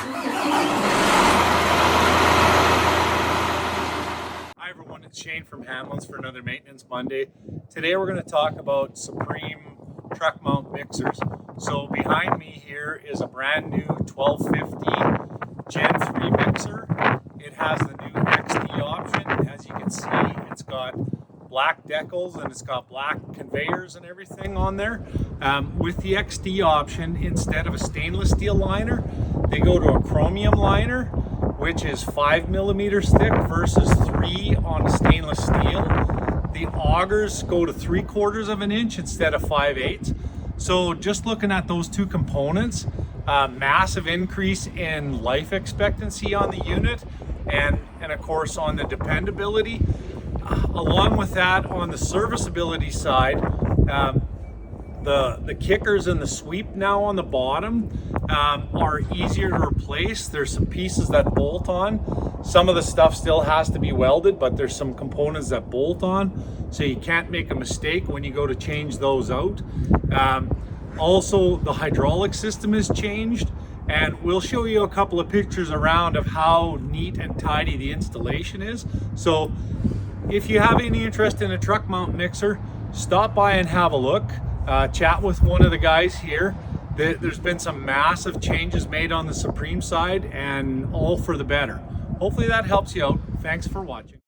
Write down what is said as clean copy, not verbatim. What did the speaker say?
Hi everyone, it's Shane from Hamlin's for another Maintenance Monday. Today we're going to talk about Supreme truck mount mixers. So behind me here is a brand new 1250 Gen 3 mixer. It has the new XD option. As you can see, it's got black decals and it's got black conveyors and everything on there. With the XD option, instead of a stainless steel liner, they go to a chromium liner, which is 5 millimeters thick versus 3 on stainless steel. The augers go to 3/4 of an inch instead of 5/8. So just looking at those two components, massive increase in life expectancy on the unit, and of course on the dependability. Along with that, on the serviceability side, the kickers and the sweep now on the bottom are easier to replace. There's some pieces that bolt on. Some of the stuff still has to be welded, but there's some components that bolt on, so you can't make a mistake when you go to change those out. Also, the hydraulic system has changed, and we'll show you a couple of pictures around of how neat and tidy the installation is. So if you have any interest in a truck mount mixer, stop by and have a look. Chat with one of the guys here. There's been some massive changes made on the Supreme side, and all for the better. Hopefully that helps you out. Thanks for watching.